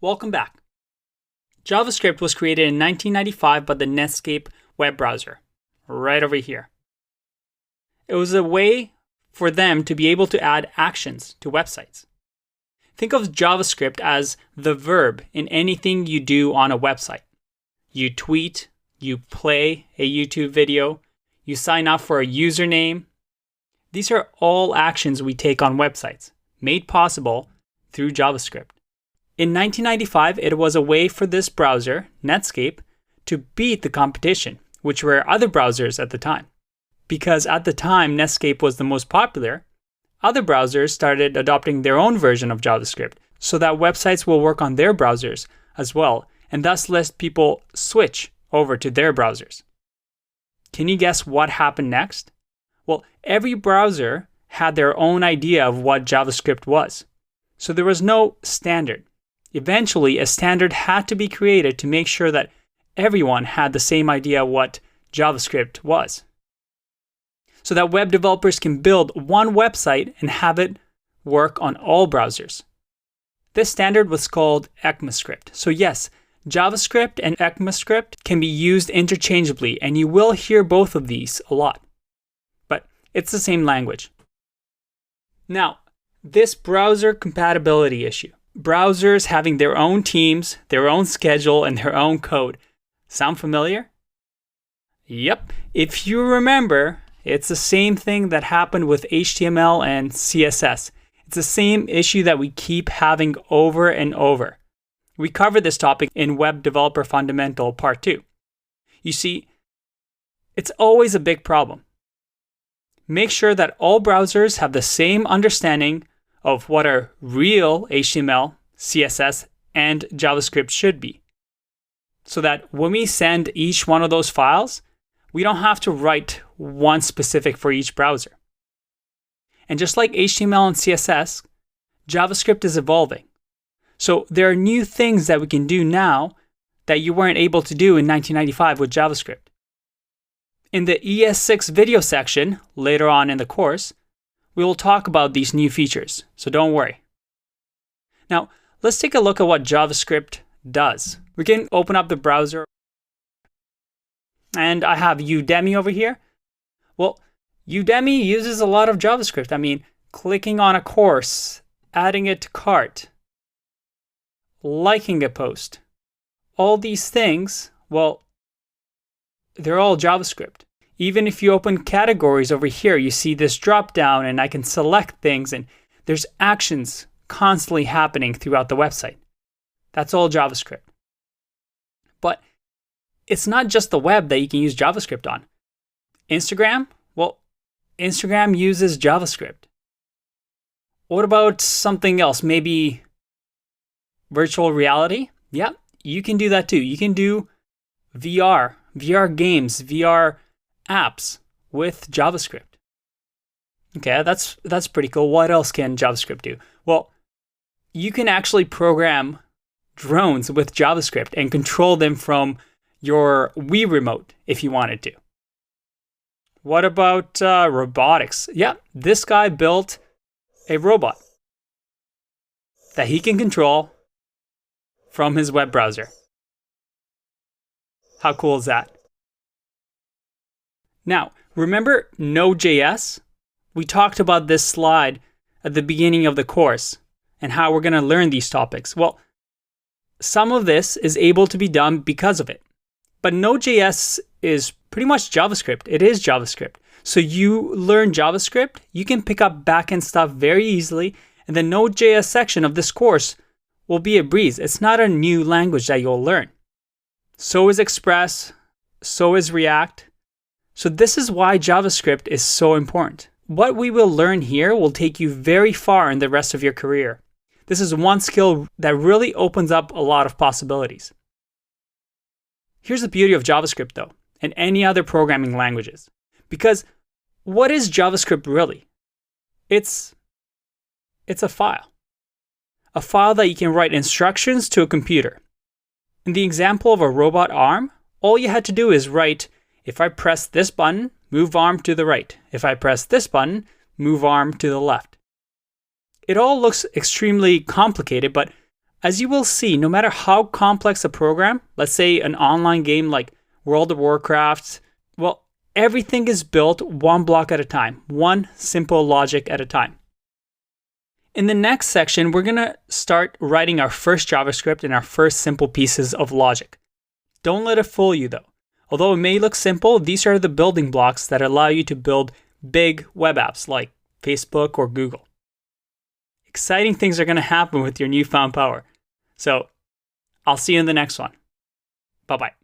Welcome back. JavaScript was created in 1995 by the Netscape web browser, right over here. It was a way for them to be able to add actions to websites. Think of JavaScript as the verb in anything you do on a website. You tweet, you play a YouTube video, you sign up for a username. These are all actions we take on websites, made possible through JavaScript. In 1995, it was a way for this browser, Netscape, to beat the competition, which were other browsers at the time. Because at the time Netscape was the most popular, other browsers started adopting their own version of JavaScript so that websites will work on their browsers as well, and thus let people switch over to their browsers. Can you guess what happened next? Well, every browser had their own idea of what JavaScript was. So there was no standard. Eventually, a standard had to be created to make sure that everyone had the same idea what JavaScript was, so that web developers can build one website and have it work on all browsers. This standard was called ECMAScript. So yes, JavaScript and ECMAScript can be used interchangeably, and you will hear both of these a lot. But it's the same language. Now, this browser compatibility issue. Browsers having their own teams, their own schedule, and their own code. Sound familiar? Yep. If you remember, it's the same thing that happened with HTML and CSS. It's the same issue that we keep having over and over. We covered this topic in Web Developer Fundamental Part 2. You see, it's always a big problem. Make sure that all browsers have the same understanding of what a real HTML, CSS, and JavaScript should be. So that when we send each one of those files, we don't have to write one specific for each browser. And just like HTML and CSS, JavaScript is evolving. So there are new things that we can do now that you weren't able to do in 1995 with JavaScript. In the ES6 video section, later on in the course, we will talk about these new features, so don't worry. Now, let's take a look at what JavaScript does. We can open up the browser, and I have Udemy over here. Well, Udemy uses a lot of JavaScript. I mean, clicking on a course, adding it to cart, liking a post. All these things, well, they're all JavaScript. Even if you open categories over here, you see this drop down and I can select things and there's actions constantly happening throughout the website. That's all JavaScript. But it's not just the web that you can use JavaScript on. Instagram? Well, Instagram uses JavaScript. What about something else? Maybe virtual reality? Yeah, you can do that too. You can do VR games, VR apps with JavaScript. Okay, that's pretty cool. What else can JavaScript do? Well, you can actually program drones with JavaScript and control them from your Wii remote if you wanted to. What about robotics? Yeah, this guy built a robot that he can control from his web browser. How cool is that? Now, remember Node.js? We talked about this slide at the beginning of the course and how we're going to learn these topics. Well, some of this is able to be done because of it. But Node.js is pretty much JavaScript. It is JavaScript. So you learn JavaScript, you can pick up backend stuff very easily, and the Node.js section of this course will be a breeze. It's not a new language that you'll learn. So is Express, so is React. So this is why JavaScript is so important. What we will learn here will take you very far in the rest of your career. This is one skill that really opens up a lot of possibilities. Here's the beauty of JavaScript though, and any other programming languages. Because what is JavaScript really? It's a file. A file that you can write instructions to a computer. In the example of a robot arm, all you had to do is write, if I press this button, move arm to the right. If I press this button, move arm to the left. It all looks extremely complicated, but As you will see, no matter how complex a program, let's say an online game like World of Warcraft, well, everything is built one block at a time, one simple logic at a time. In the next section, we're going to start writing our first JavaScript and our first simple pieces of logic. Don't let it fool you though. Although it may look simple, these are the building blocks that allow you to build big web apps like Facebook or Google. Exciting things are going to happen with your newfound power. So I'll see you in the next one. Bye-bye.